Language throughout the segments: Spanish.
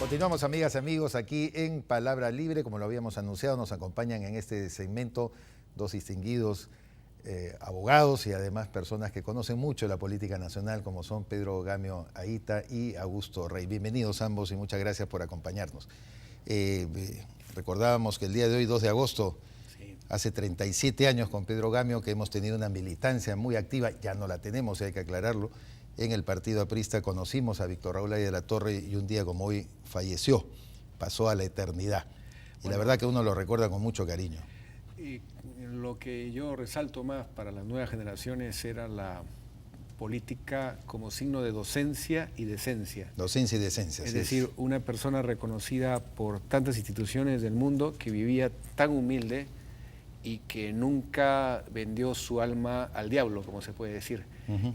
Continuamos, amigas y amigos, aquí en Palabra Libre. Como lo habíamos anunciado, nos acompañan en este segmento dos distinguidos abogados y además personas que conocen mucho la política nacional, como son Pedro Gamio Ayita y Augusto Rey. Bienvenidos ambos y muchas gracias por acompañarnos. Recordábamos que el día de hoy, 2 de agosto, hace 37 años con Pedro Gamio, que hemos tenido una militancia muy activa, ya no la tenemos, hay que aclararlo, en el partido aprista. Conocimos a Víctor Raúl Ayala de la Torre y un día como hoy falleció, pasó a la eternidad. Y la verdad que uno lo recuerda con mucho cariño. Y lo que yo resalto más para las nuevas generaciones era la política como signo de docencia y decencia. Docencia y decencia. Es decir, una persona reconocida por tantas instituciones del mundo, que vivía tan humilde y que nunca vendió su alma al diablo, como se puede decir.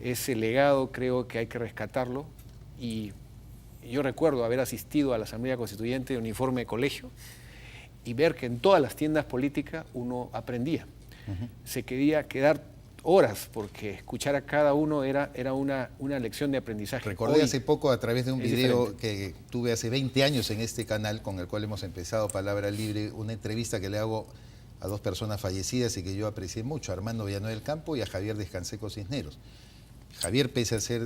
Ese legado creo que hay que rescatarlo, y yo recuerdo haber asistido a la Asamblea Constituyente de uniforme de colegio y ver que en todas las tiendas políticas uno aprendía. Se quería quedar horas porque escuchar a cada uno era una lección de aprendizaje. Recordé hace poco, a través de un video que tuve hace 20 años en este canal, con el cual hemos empezado Palabra Libre, una entrevista que le hago a dos personas fallecidas y que yo aprecié mucho, a Armando Villanueva del Campo y a Javier Descanseco Cisneros. Javier, pese a ser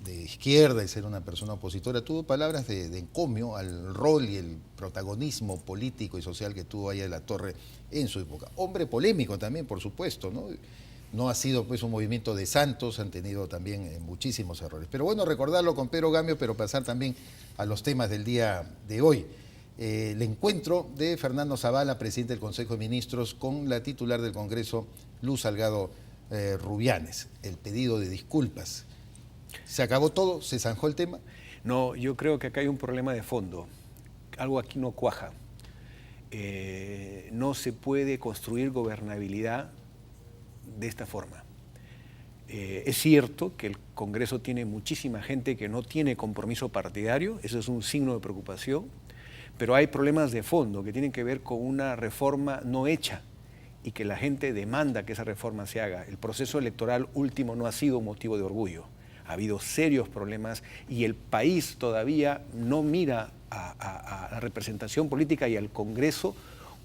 de izquierda y ser una persona opositora, tuvo palabras de encomio al rol y el protagonismo político y social que tuvo Ayala de la Torre en su época. Hombre polémico también, por supuesto, ¿no? No ha sido pues un movimiento de santos, han tenido también muchísimos errores. Pero bueno, recordarlo con Pedro Gamio, pero pasar también a los temas del día de hoy. El encuentro de Fernando Zavala, presidente del Consejo de Ministros, con la titular del Congreso, Luz Salgado Rubianes. El pedido de disculpas. ¿Se acabó todo? ¿Se zanjó el tema? No, yo creo que acá hay un problema de fondo. Algo aquí no cuaja. No se puede construir gobernabilidad de esta forma. Es cierto que el Congreso tiene muchísima gente que no tiene compromiso partidario, eso es un signo de preocupación, pero hay problemas de fondo que tienen que ver con una reforma no hecha y que la gente demanda que esa reforma se haga. El proceso electoral último no ha sido un motivo de orgullo. Ha habido serios problemas y el país todavía no mira a la representación política y al Congreso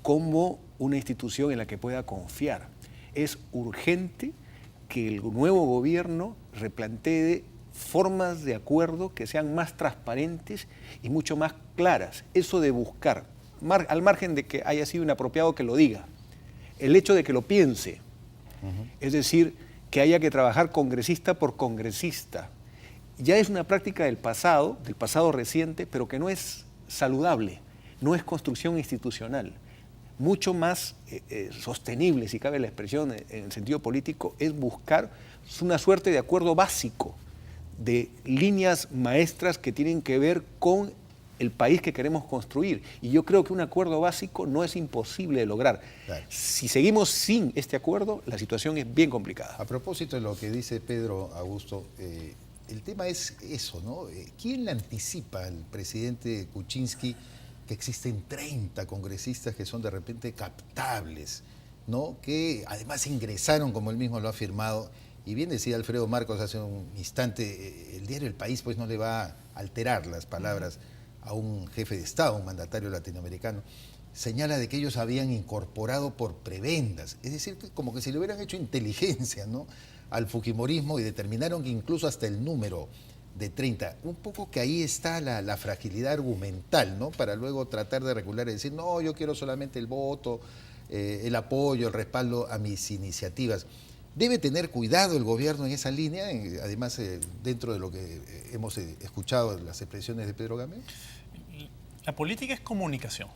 como una institución en la que pueda confiar. Es urgente que el nuevo gobierno replantee formas de acuerdo que sean más transparentes y mucho más claras. Eso de buscar, al margen de que haya sido inapropiado que lo diga, el hecho de que lo piense, es decir, que haya que trabajar congresista por congresista, ya es una práctica del pasado reciente, pero que no es saludable, no es construcción institucional. Mucho más sostenible, si cabe la expresión en el sentido político, es buscar una suerte de acuerdo básico, de líneas maestras que tienen que ver con el país que queremos construir. Y yo creo que un acuerdo básico no es imposible de lograr. Claro. Si seguimos sin este acuerdo, la situación es bien complicada. A propósito de lo que dice Pedro Augusto, el tema es eso, ¿no? ¿Quién le anticipa al presidente Kuczynski que existen 30 congresistas que son de repente captables, ¿no? Que además ingresaron, como él mismo lo ha afirmado, y bien decía Alfredo Marcos hace un instante, el diario El País pues no le va a alterar las palabras a un jefe de Estado, un mandatario latinoamericano. Señala de que ellos habían incorporado por prebendas, es decir, como que si le hubieran hecho inteligencia, ¿no?, al fujimorismo, y determinaron que incluso hasta el número de 30, un poco que ahí está la fragilidad argumental, ¿no?, para luego tratar de regular y decir, no, yo quiero solamente el voto, el apoyo, el respaldo a mis iniciativas. ¿Debe tener cuidado el gobierno en esa línea, además dentro de lo que hemos escuchado las expresiones de Pedro Gamio? La política es comunicación.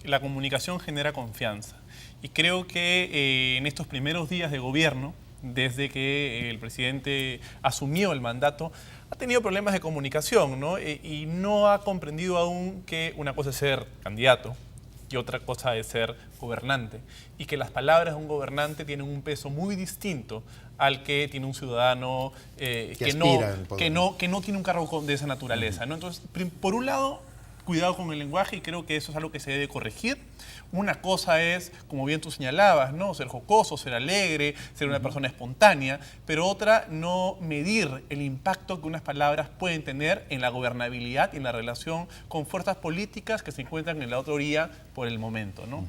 La comunicación genera confianza. Y creo que en estos primeros días de gobierno, desde que el presidente asumió el mandato, ha tenido problemas de comunicación, ¿no? Y no ha comprendido aún que una cosa es ser candidato y otra cosa es ser gobernante, y que las palabras de un gobernante tienen un peso muy distinto al que tiene un ciudadano que no tiene un cargo de esa naturaleza, ¿no? Entonces, por un lado, cuidado con el lenguaje y creo que eso es algo que se debe corregir. Una cosa es, como bien tú señalabas, ¿no? Ser jocoso, ser alegre, ser una persona espontánea, pero otra, no medir el impacto que unas palabras pueden tener en la gobernabilidad y en la relación con fuerzas políticas que se encuentran en la otra orilla por el momento, ¿no?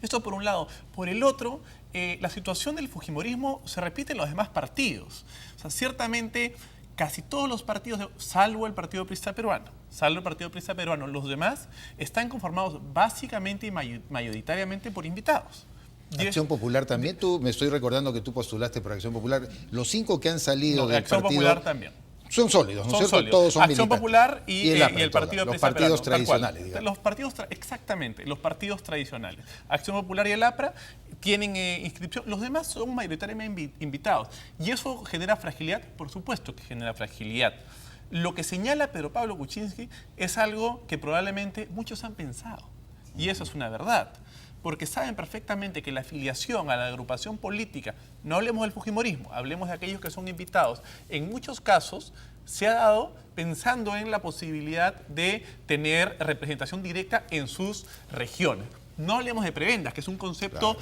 Esto por un lado. Por el otro, la situación del fujimorismo se repite en los demás partidos. O sea, ciertamente casi todos los partidos, salvo el Partido Aprista Peruano, los demás están conformados básicamente y mayoritariamente por invitados. Acción Popular también, me estoy recordando que tú postulaste por Acción Popular. Los 5 que han salido del Acción partido Popular también. Son sólidos, ¿no es cierto? Sólidos. Todos son Acción militantes. Popular y el Partido Los Aprista partidos Peruano, tradicionales, digamos. Exactamente, los partidos tradicionales. Acción Popular y el APRA tienen inscripción, los demás son mayoritariamente invitados. Y eso genera fragilidad, por supuesto que genera fragilidad. Lo que señala Pedro Pablo Kuczynski es algo que probablemente muchos han pensado. Y eso es una verdad. Porque saben perfectamente que la afiliación a la agrupación política, no hablemos del fujimorismo, hablemos de aquellos que son invitados, en muchos casos se ha dado pensando en la posibilidad de tener representación directa en sus regiones. No hablemos de prebendas, que es un concepto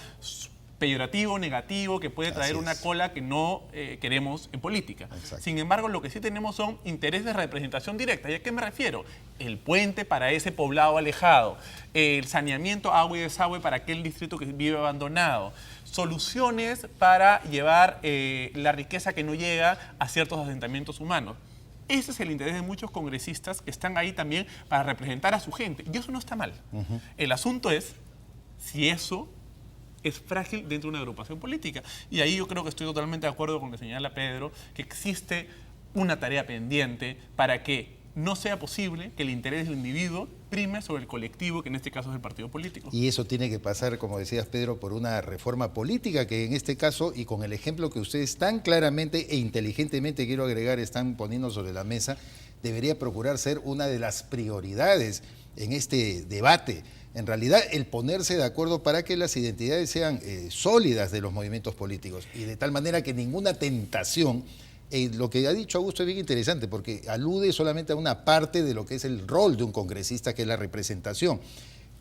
peyorativo, negativo, que puede traer una cola que no queremos en política. Exacto. Sin embargo, lo que sí tenemos son intereses de representación directa. ¿Y a qué me refiero? El puente para ese poblado alejado, el saneamiento, agua y desagüe para aquel distrito que vive abandonado, soluciones para llevar la riqueza que no llega a ciertos asentamientos humanos. Ese es el interés de muchos congresistas que están ahí también para representar a su gente. Y eso no está mal. El asunto es si eso es frágil dentro de una agrupación política. Y ahí yo creo que estoy totalmente de acuerdo con lo que señala Pedro, que existe una tarea pendiente para que no sea posible que el interés del individuo prime sobre el colectivo, que en este caso es el partido político. Y eso tiene que pasar, como decías Pedro, por una reforma política que en este caso, y con el ejemplo que ustedes tan claramente e inteligentemente, quiero agregar, están poniendo sobre la mesa, debería procurar ser una de las prioridades en este debate. En realidad, el ponerse de acuerdo para que las identidades sean sólidas de los movimientos políticos y de tal manera que ninguna tentación, lo que ha dicho Augusto es bien interesante porque alude solamente a una parte de lo que es el rol de un congresista, que es la representación.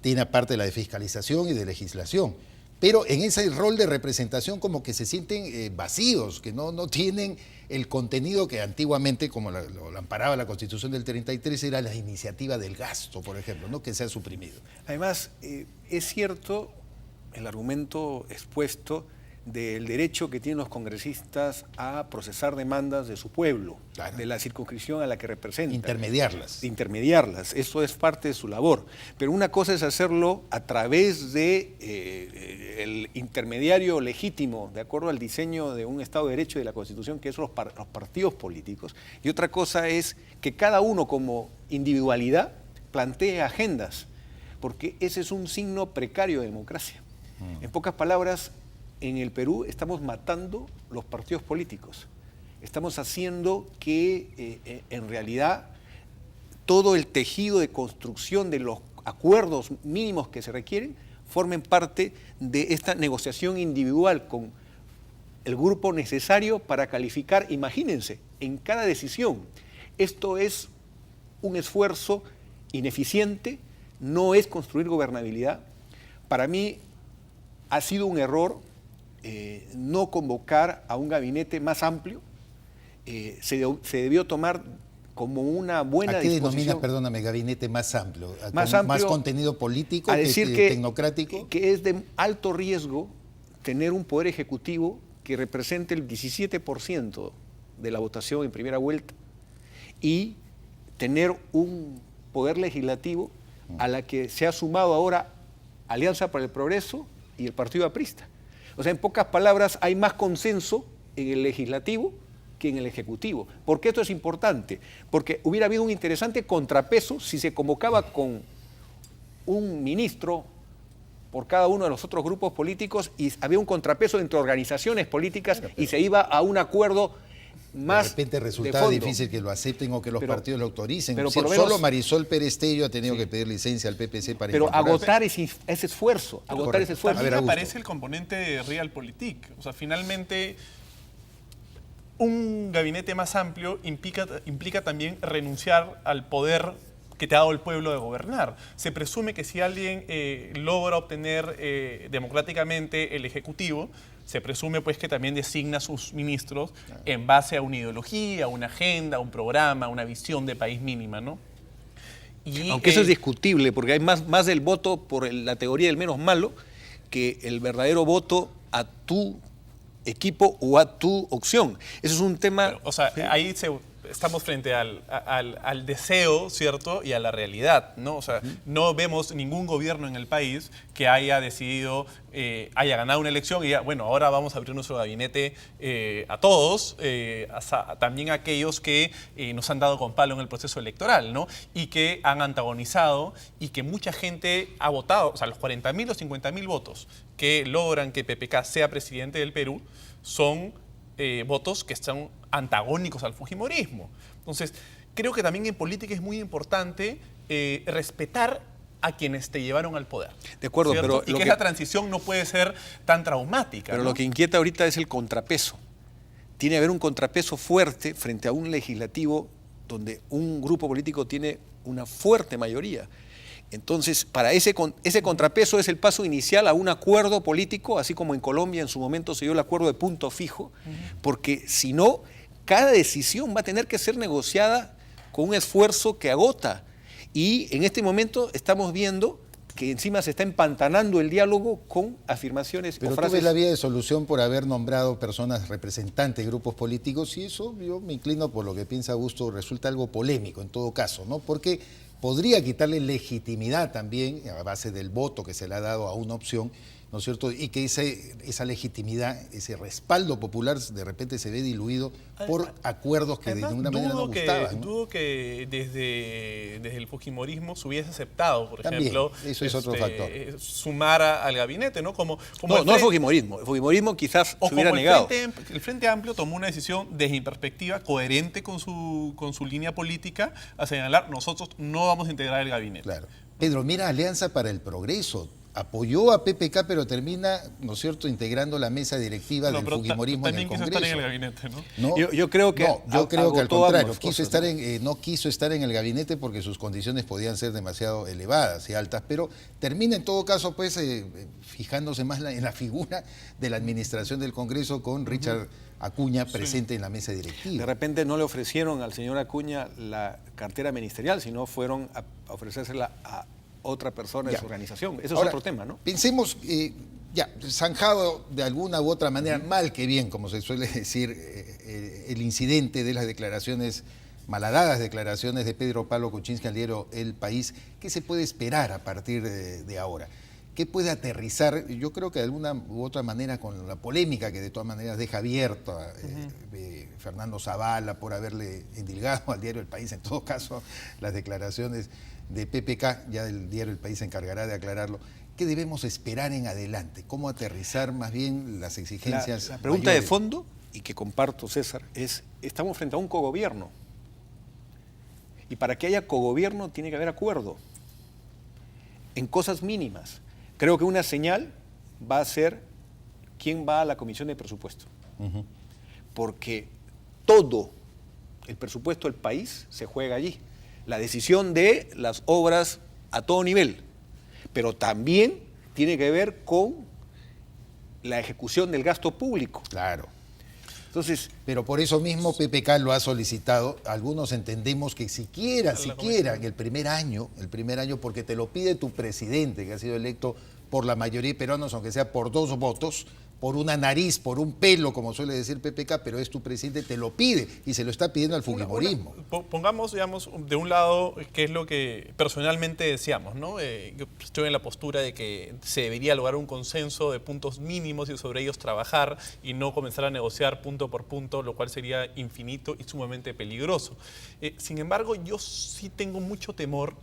Tiene aparte la de fiscalización y de legislación. Pero en ese rol de representación como que se sienten vacíos, que no tienen el contenido que antiguamente, como lo amparaba la Constitución del 33, era la iniciativa del gasto, por ejemplo, ¿no? Que se ha suprimido. Además, es cierto el argumento expuesto del derecho que tienen los congresistas a procesar demandas de su pueblo, claro, de la circunscripción a la que representan. Intermediarlas. Eso es parte de su labor. Pero una cosa es hacerlo a través de el intermediario legítimo, de acuerdo al diseño de un Estado de Derecho y de la Constitución, que son los partidos políticos. Y otra cosa es que cada uno como individualidad plantee agendas, porque ese es un signo precario de democracia. En pocas palabras, en el Perú estamos matando los partidos políticos. Estamos haciendo que en realidad todo el tejido de construcción de los acuerdos mínimos que se requieren formen parte de esta negociación individual con el grupo necesario para calificar, imagínense, en cada decisión. Esto es un esfuerzo ineficiente, no es construir gobernabilidad. Para mí ha sido un error no convocar a un gabinete más amplio. Se debió tomar como una buena disposición. ¿A qué disposición. denominas, perdóname, gabinete más amplio? Más amplio, ¿Más contenido político, a decir que, tecnocrático? Que es de alto riesgo tener un poder ejecutivo que represente el 17% de la votación en primera vuelta y tener un poder legislativo a la que se ha sumado ahora Alianza para el Progreso y el Partido Aprista. O sea, en pocas palabras, hay más consenso en el legislativo que en el ejecutivo. ¿Por qué esto es importante? Porque hubiera habido un interesante contrapeso si se convocaba con un ministro por cada uno de los otros grupos políticos y había un contrapeso entre organizaciones políticas y se iba a un acuerdo más de repente resultaba difícil que lo acepten o que los partidos lo autoricen. Pero por lo solo menos, Marisol Pérez Tello ha tenido que pedir licencia al PPC para pero agotar ese esfuerzo. Agotar ese esfuerzo. También aparece el componente de Realpolitik. O sea, finalmente un gabinete más amplio implica también renunciar al poder que te ha dado el pueblo de gobernar. Se presume que si alguien logra obtener democráticamente el Ejecutivo, se presume pues que también designa a sus ministros en base a una ideología, una agenda, un programa, una visión de país mínima, ¿no? Y, aunque eso es discutible, porque hay más del voto por la teoría del menos malo que el verdadero voto a tu equipo o a tu opción. Eso es un tema... Pero, o sea, sí, ahí estamos frente al deseo, ¿cierto? Y a la realidad, ¿no? O sea, no vemos ningún gobierno en el país que haya decidido, haya ganado una elección y diga, bueno, ahora vamos a abrir nuestro gabinete a todos, también a aquellos que nos han dado con palo en el proceso electoral, ¿no? Y que han antagonizado y que mucha gente ha votado, o sea, los 40.000 o 50.000 votos que logran que PPK sea presidente del Perú son votos que están antagónicos al fujimorismo. Entonces, creo que también en política es muy importante respetar a quienes te llevaron al poder. De acuerdo, ¿cierto? pero... Y que esa transición no puede ser tan traumática. Pero ¿no? Lo que inquieta ahorita es el contrapeso. Tiene que haber un contrapeso fuerte frente a un legislativo donde un grupo político tiene una fuerte mayoría. Entonces, para ese contrapeso es el paso inicial a un acuerdo político, así como en Colombia en su momento se dio el acuerdo de punto fijo, porque si no, cada decisión va a tener que ser negociada con un esfuerzo que agota. Y en este momento estamos viendo que encima se está empantanando el diálogo con afirmaciones Pero o frases. tú ves la vía de solución por haber nombrado personas representantes de grupos políticos, y eso yo me inclino por lo que piensa Augusto, resulta algo polémico en todo caso, ¿no? Porque podría quitarle legitimidad también a base del voto que se le ha dado a una opción, ¿no es cierto? Y que esa legitimidad, ese respaldo popular de repente se ve diluido por acuerdos que además, de ninguna manera no gustaban, ¿no? Dudo que desde el fujimorismo se hubiese aceptado, por También, ejemplo, eso es otro factor. Sumar al gabinete, ¿no? Como no el fujimorismo. El fujimorismo quizás se hubiera negado. El Frente Amplio tomó una decisión desde mi perspectiva coherente con su línea política a señalar, nosotros no vamos a integrar el gabinete. Claro. Pedro, mira, Alianza para el Progreso apoyó a PPK, pero termina, ¿no es cierto?, integrando la mesa directiva del fujimorismo en el Congreso. También quiso estar en el gabinete, ¿no? Yo creo que yo creo que al contrario, cosas, no quiso estar en el gabinete porque sus condiciones podían ser demasiado elevadas y altas, pero termina en todo caso pues fijándose más en la figura de la administración del Congreso con Richard Acuña presente en la mesa directiva. De repente no le ofrecieron al señor Acuña la cartera ministerial, sino fueron a ofrecérsela a otra persona de su organización. Eso Ahora, es otro tema, ¿no? Pensemos, zanjado de alguna u otra manera, mal que bien, como se suele decir, el incidente de las declaraciones, malhadadas declaraciones de Pedro Pablo Kuczynski al diario El País, ¿qué se puede esperar a partir de ahora? ¿Qué puede aterrizar? Yo creo que de alguna u otra manera con la polémica que de todas maneras deja abierta Fernando Zavala por haberle endilgado al diario El País, en todo caso, las declaraciones de PPK, ya el diario El País se encargará de aclararlo. ¿Qué debemos esperar en adelante? ¿Cómo aterrizar más bien las exigencias? La pregunta mayores? de fondo, y que comparto, César, es, estamos frente a un cogobierno. Y para que haya cogobierno tiene que haber acuerdo en cosas mínimas. Creo que una señal va a ser quién va a la Comisión de Presupuesto. Porque todo el presupuesto del país se juega allí. La decisión de las obras a todo nivel, pero también tiene que ver con la ejecución del gasto público. Claro. Entonces, pero por eso mismo PPK lo ha solicitado. Algunos entendemos que siquiera en el primer año, porque te lo pide tu presidente, que ha sido electo por la mayoría de peruanos, aunque sea por 2 votos, por una nariz, por un pelo, como suele decir PPK, pero es tu presidente, te lo pide y se lo está pidiendo al fujimorismo. Pongamos, digamos, de un lado qué es lo que personalmente deseamos, ¿no? Yo estoy en la postura de que se debería lograr un consenso de puntos mínimos y sobre ellos trabajar y no comenzar a negociar punto por punto, lo cual sería infinito y sumamente peligroso. Sin embargo, yo sí tengo mucho temor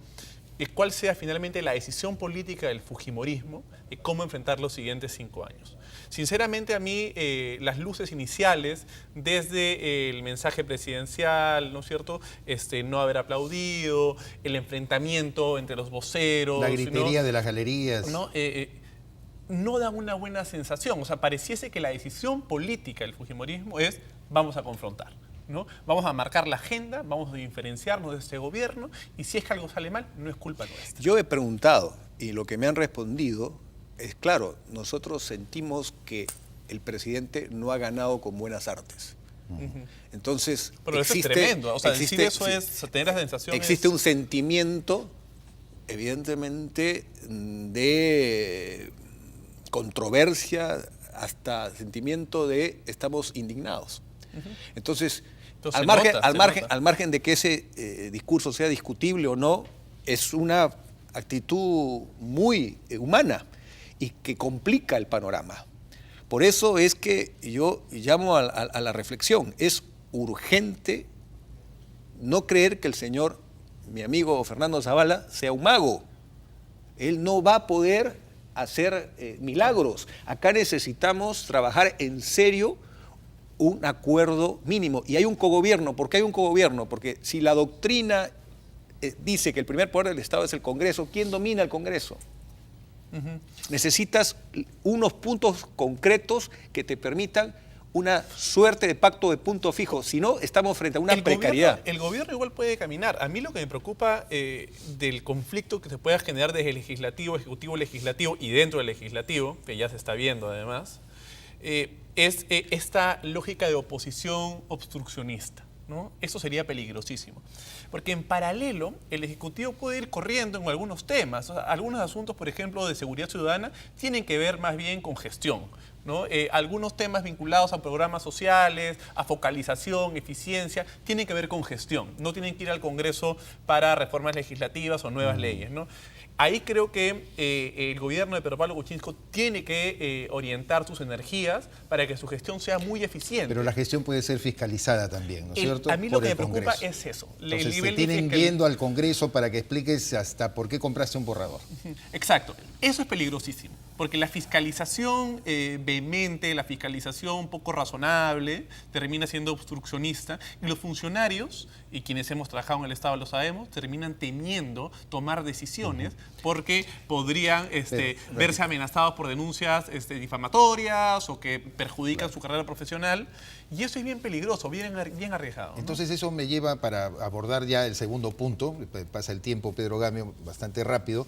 cuál sea finalmente la decisión política del fujimorismo y cómo enfrentar los siguientes 5 años. Sinceramente, a mí las luces iniciales, desde el mensaje presidencial, ¿no es cierto?, no haber aplaudido, el enfrentamiento entre los voceros, la gritería de las galerías, no dan una buena sensación. O sea, pareciese que la decisión política del fujimorismo es vamos a confrontar. ¿no? Vamos a marcar la agenda, vamos a diferenciarnos de este gobierno y si es que algo sale mal, no es culpa nuestra. Yo he preguntado y lo que me han respondido es, claro, nosotros sentimos que el presidente no ha ganado con buenas artes. Entonces, pero eso es tremendo, o sea, decir eso es tener la sensación. Existe un sentimiento, evidentemente, de controversia, hasta sentimiento de estamos indignados. Entonces al margen de que ese discurso sea discutible o no, es una actitud muy humana y que complica el panorama. Por eso es que yo llamo a la reflexión. Es urgente no creer que el señor, mi amigo Fernando Zavala, sea un mago. Él no va a poder hacer milagros. Acá necesitamos trabajar en serio un acuerdo mínimo. Y hay un cogobierno. ¿Por qué hay un cogobierno? Porque si la doctrina dice que el primer poder del Estado es el Congreso, ¿quién domina el Congreso? Necesitas unos puntos concretos que te permitan una suerte de pacto de punto fijo. Si no, estamos frente a una precariedad. El gobierno igual puede caminar. A mí lo que me preocupa del conflicto que se pueda generar desde el legislativo, ejecutivo, legislativo y dentro del legislativo, que ya se está viendo además, es esta lógica de oposición obstruccionista, ¿no? Eso sería peligrosísimo. Porque en paralelo, el Ejecutivo puede ir corriendo en algunos temas. O sea, algunos asuntos, por ejemplo, de seguridad ciudadana, tienen que ver más bien con gestión, ¿no? Algunos temas vinculados a programas sociales, a focalización, eficiencia, tienen que ver con gestión. No tienen que ir al Congreso para reformas legislativas o nuevas leyes, ¿no? Ahí creo que el gobierno de Pedro Pablo Kuczynski tiene que orientar sus energías para que su gestión sea muy eficiente. Pero la gestión puede ser fiscalizada también, ¿no es cierto? A mí lo que me preocupa es eso. Entonces, se tienen yendo al Congreso para que expliques hasta por qué compraste un borrador. Exacto. Eso es peligrosísimo. Porque la fiscalización vehemente, la fiscalización poco razonable, termina siendo obstruccionista. Y los funcionarios, y quienes hemos trabajado en el Estado lo sabemos, terminan temiendo tomar decisiones porque podrían verse amenazados por denuncias difamatorias o que perjudican su carrera profesional. Y eso es bien peligroso, bien arriesgado, ¿no? Entonces eso me lleva para abordar ya el segundo punto. Pasa el tiempo, Pedro Gamio, bastante rápido,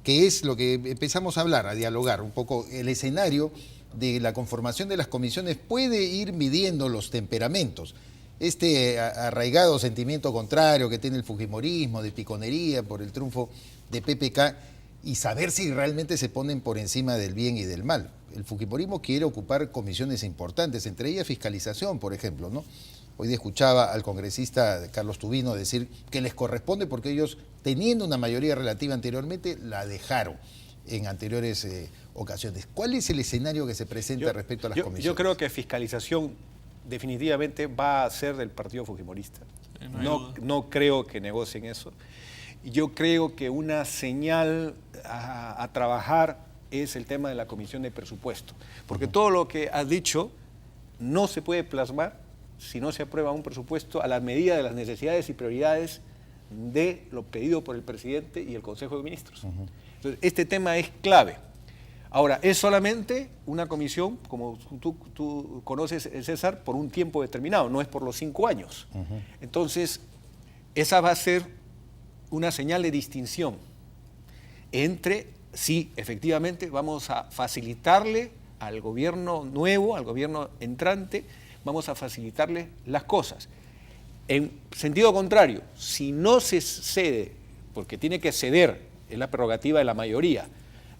que es lo que empezamos a hablar, a dialogar un poco. El escenario de la conformación de las comisiones puede ir midiendo los temperamentos. Este arraigado sentimiento contrario que tiene el fujimorismo, de piconería por el triunfo de PPK, y saber si realmente se ponen por encima del bien y del mal. El fujimorismo quiere ocupar comisiones importantes, entre ellas fiscalización, por ejemplo, ¿no? Hoy día escuchaba al congresista Carlos Tubino decir que les corresponde porque ellos, teniendo una mayoría relativa anteriormente, la dejaron en anteriores ocasiones. ¿Cuál es el escenario que se presenta respecto a las comisiones? Yo creo que fiscalización definitivamente va a ser del partido fujimorista. No creo que negocien eso. Yo creo que una señal a trabajar es el tema de la comisión de presupuesto. Porque todo lo que has dicho no se puede plasmar si no se aprueba un presupuesto a la medida de las necesidades y prioridades de lo pedido por el presidente y el Consejo de Ministros. Entonces, este tema es clave. Ahora, es solamente una comisión, como tú conoces, César, por un tiempo determinado, no es por los 5 años. Entonces, esa va a ser una señal de distinción entre si efectivamente vamos a facilitarle al gobierno nuevo, al gobierno entrante, vamos a facilitarle las cosas. En sentido contrario, si no se cede, porque tiene que ceder, es la prerrogativa de la mayoría,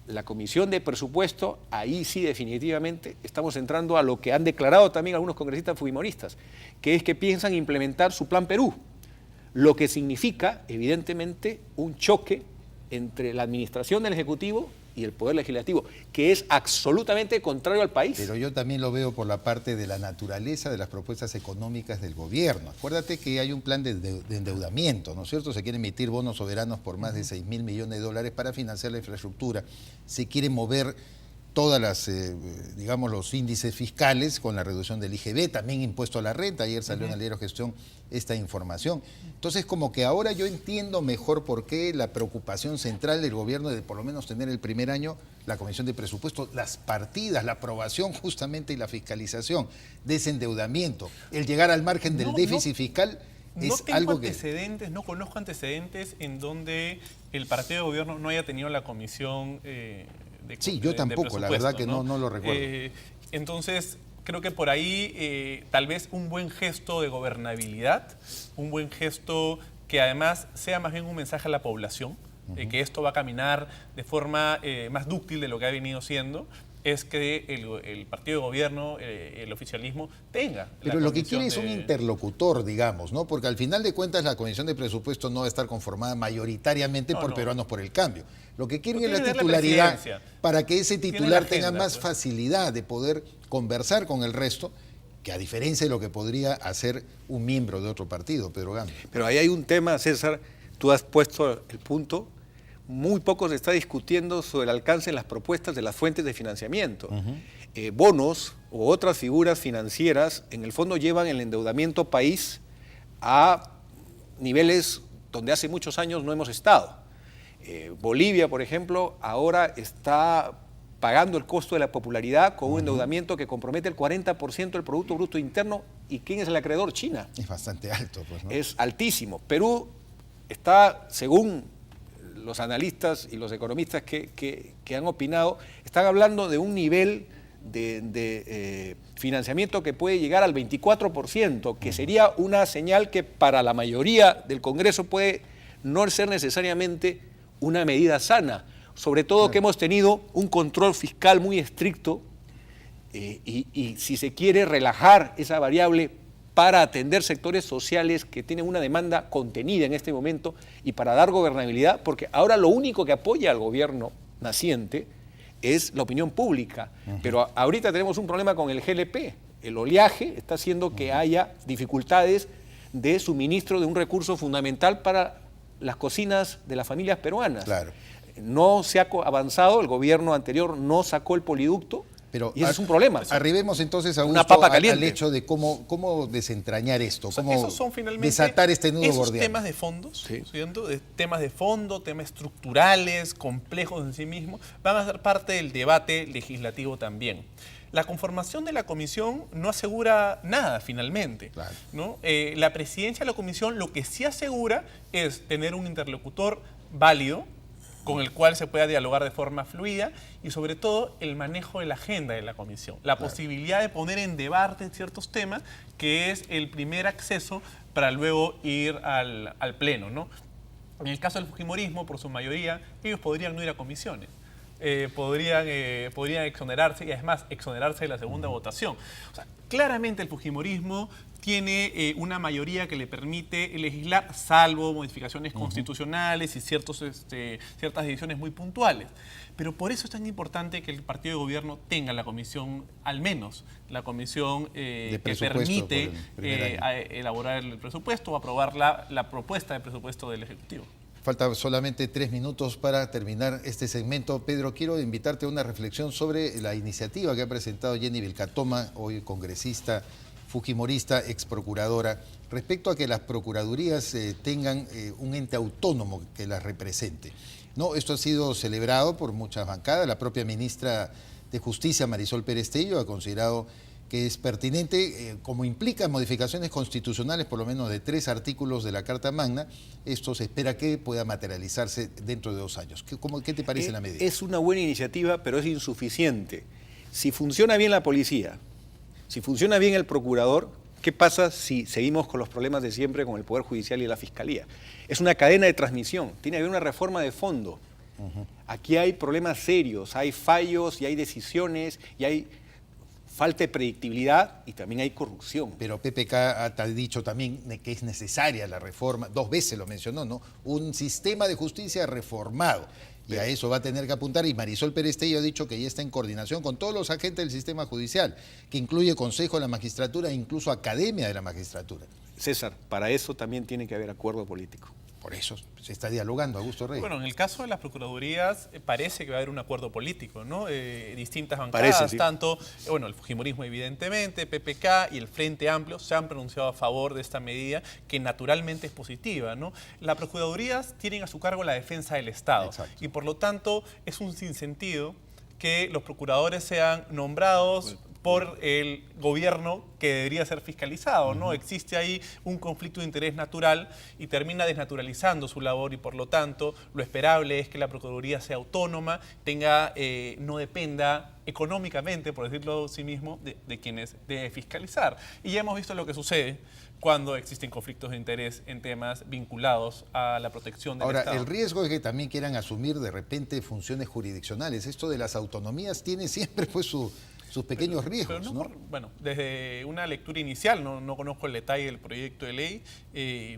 la comisión de presupuesto, ahí sí definitivamente estamos entrando a lo que han declarado también algunos congresistas fujimoristas, que es que piensan implementar su Plan Perú, lo que significa evidentemente un choque entre la administración del Ejecutivo y el Poder Legislativo, que es absolutamente contrario al país. Pero yo también lo veo por la parte de la naturaleza de las propuestas económicas del gobierno. Acuérdate que hay un plan de endeudamiento, ¿no es cierto? Se quieren emitir bonos soberanos por más de 6.000 millones de dólares para financiar la infraestructura. Se quiere mover todas las, digamos, los índices fiscales con la reducción del IGB, también impuesto a la renta. Ayer salió en el diario Gestión esta información. Entonces, como que ahora yo entiendo mejor por qué la preocupación central del gobierno de por lo menos tener el primer año la Comisión de Presupuestos, las partidas, la aprobación justamente y la fiscalización, desendeudamiento, el llegar al margen del déficit fiscal. No Es tengo algo que... antecedentes, no conozco antecedentes en donde el partido de gobierno no haya tenido la comisión Sí, yo tampoco, la verdad que no lo recuerdo. Entonces, creo que por ahí tal vez un buen gesto de gobernabilidad, un buen gesto que además sea más bien un mensaje a la población, que esto va a caminar de forma más dúctil de lo que ha venido siendo, es que el partido de gobierno, el oficialismo, tenga. Pero lo que quiere es un interlocutor, digamos, ¿no? Porque al final de cuentas la Comisión de Presupuestos no va a estar conformada mayoritariamente por peruanos por el cambio. Lo que quieren es la titularidad para que ese titular tenga más facilidad de poder conversar con el resto, que a diferencia de lo que podría hacer un miembro de otro partido, Pedro Gama. Pero ahí hay un tema, César, tú has puesto el punto. Muy poco se está discutiendo sobre el alcance de las propuestas de las fuentes de financiamiento. Bonos u otras figuras financieras, en el fondo, llevan el endeudamiento país a niveles donde hace muchos años no hemos estado. Bolivia, por ejemplo, ahora está pagando el costo de la popularidad con un endeudamiento que compromete el 40% del Producto Bruto Interno. ¿Y quién es el acreedor? China. Es bastante alto, pues, ¿no? Es altísimo. Perú está, según los analistas y los economistas que han opinado, están hablando de un nivel de financiamiento que puede llegar al 24%, que sería una señal que para la mayoría del Congreso puede no ser necesariamente una medida sana, sobre todo que hemos tenido un control fiscal muy estricto y si se quiere relajar esa variable para atender sectores sociales que tienen una demanda contenida en este momento y para dar gobernabilidad, porque ahora lo único que apoya al gobierno naciente es la opinión pública. Pero ahorita tenemos un problema con el GLP. El oleaje está haciendo que haya dificultades de suministro de un recurso fundamental para las cocinas de las familias peruanas. Claro. No se ha avanzado, el gobierno anterior no sacó el poliducto. Pero y ese es un problema. Arribemos entonces a una papa caliente al hecho de cómo desentrañar esto, cómo esos son finalmente desatar este nudo esos gordiano. temas de fondos, temas de fondo, temas estructurales, complejos en sí mismos, van a ser parte del debate legislativo también. La conformación de la comisión no asegura nada finalmente, Claro. ¿no? La presidencia de la comisión lo que sí asegura es tener un interlocutor válido, con el cual se pueda dialogar de forma fluida y sobre todo el manejo de la agenda de la comisión, la posibilidad de poner en debate ciertos temas, que es el primer acceso para luego ir al pleno, ¿no? En el caso del fujimorismo, por su mayoría, ellos podrían no ir a comisiones. Podrían exonerarse y además exonerarse de la segunda votación. O sea, claramente el fujimorismo tiene una mayoría que le permite legislar, salvo modificaciones constitucionales y ciertas decisiones muy puntuales. Pero por eso es tan importante que el partido de gobierno tenga la comisión, al menos la comisión que permite elaborar el presupuesto o aprobar la propuesta de presupuesto del Ejecutivo. Falta solamente 3 minutos para terminar este segmento. Pedro, quiero invitarte a una reflexión sobre la iniciativa que ha presentado Jenny Vilcatoma, hoy congresista fujimorista, ex procuradora, respecto a que las procuradurías tengan un ente autónomo que las represente. No, esto ha sido celebrado por muchas bancadas. La propia ministra de Justicia, Marisol Pérez Tello, ha considerado que es pertinente, como implica modificaciones constitucionales, por lo menos de 3 artículos de la Carta Magna. Esto se espera que pueda materializarse dentro de 2 años. ¿Qué te parece la medida? Es una buena iniciativa, pero es insuficiente. Si funciona bien la policía, si funciona bien el procurador, ¿qué pasa si seguimos con los problemas de siempre con el Poder Judicial y la Fiscalía? Es una cadena de transmisión, tiene que haber una reforma de fondo. Aquí hay problemas serios, hay fallos y hay decisiones y hay falta de predictibilidad y también hay corrupción. Pero PPK ha dicho también que es necesaria la reforma, 2 veces lo mencionó, ¿no? Un sistema de justicia reformado. Y a eso va a tener que apuntar, y Marisol Pérez Tello ha dicho que ya está en coordinación con todos los agentes del sistema judicial, que incluye Consejo de la Magistratura e incluso Academia de la Magistratura. César, para eso también tiene que haber acuerdo político. Por eso se está dialogando, Augusto Rey. Bueno, en el caso de las procuradurías parece que va a haber un acuerdo político, ¿no? Distintas bancadas, Parece, sí. tanto, bueno, el fujimorismo evidentemente, PPK y el Frente Amplio se han pronunciado a favor de esta medida que naturalmente es positiva, ¿no? Las procuradurías tienen a su cargo la defensa del Estado. Exacto. Y por lo tanto es un sinsentido que los procuradores sean nombrados por el gobierno que debería ser fiscalizado, ¿no? Existe ahí un conflicto de interés natural y termina desnaturalizando su labor y por lo tanto lo esperable es que la Procuraduría sea autónoma, no dependa económicamente, por decirlo así mismo, de quienes debe fiscalizar. Y ya hemos visto lo que sucede cuando existen conflictos de interés en temas vinculados a la protección del Estado. Ahora, el riesgo es que también quieran asumir de repente funciones jurisdiccionales. Esto de las autonomías tiene siempre pues sus pequeños riesgos, Pero ¿no? Bueno, desde una lectura inicial, no conozco el detalle del proyecto de ley,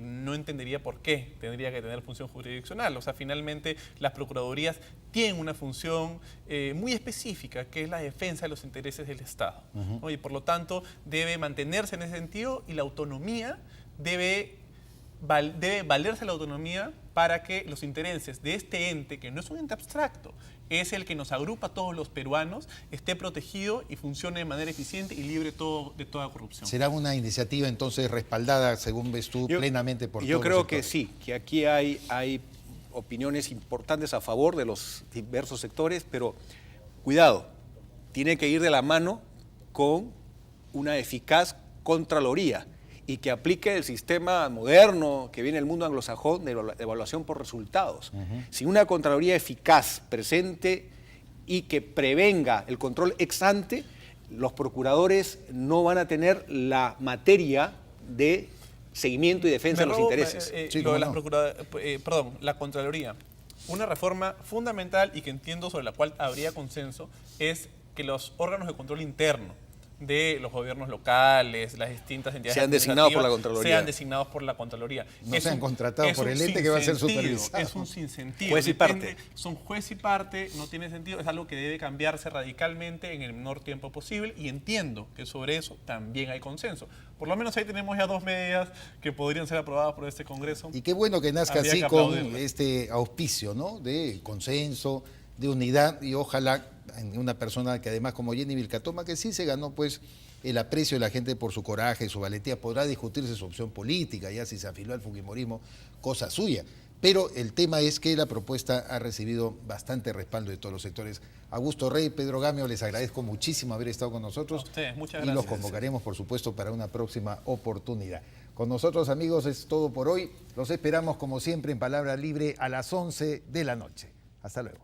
no entendería por qué tendría que tener función jurisdiccional. O sea, finalmente las procuradurías tienen una función muy específica, que es la defensa de los intereses del Estado, ¿no? Y por lo tanto debe mantenerse en ese sentido y la autonomía debe valerse la autonomía para que los intereses de este ente, que no es un ente abstracto, es el que nos agrupa a todos los peruanos, esté protegido y funcione de manera eficiente y libre de toda corrupción. ¿Será una iniciativa entonces respaldada, según ves tú, plenamente por todos los Yo creo que sectores? sí, que aquí hay opiniones importantes a favor de los diversos sectores, pero cuidado, tiene que ir de la mano con una eficaz Contraloría y que aplique el sistema moderno que viene del mundo anglosajón de evaluación por resultados. Sin una Contraloría eficaz, presente y que prevenga el control ex ante, los procuradores no van a tener la materia de seguimiento y defensa de los intereses. Sí, lo de cómo no. la Contraloría. Una reforma fundamental y que entiendo sobre la cual habría consenso es que los órganos de control interno de los gobiernos locales, las distintas entidades Sean designados por la Contraloría. sean designados por la Contraloría. No sean contratados por el ente que va a ser supervisado. Es un sinsentido. Juez y parte. Son juez y parte, no tiene sentido, es algo que debe cambiarse radicalmente en el menor tiempo posible y entiendo que sobre eso también hay consenso. Por lo menos ahí tenemos ya 2 medidas que podrían ser aprobadas por este Congreso. Y qué bueno que nazca Habría así que con aplaudirle. este auspicio, ¿no? De consenso, de unidad y ojalá en una persona que además como Jenny Vilcatoma, que sí se ganó pues el aprecio de la gente por su coraje, su valentía, podrá discutirse su opción política, ya si se afiló al fujimorismo, cosa suya. Pero el tema es que la propuesta ha recibido bastante respaldo de todos los sectores. Augusto Rey, Pedro Gamio, les agradezco muchísimo haber estado con nosotros. A ustedes, muchas y gracias. los convocaremos, por supuesto, para una próxima oportunidad. Con nosotros, amigos, es todo por hoy. Los esperamos, como siempre, en Palabra Libre a las 11 de la noche. Hasta luego.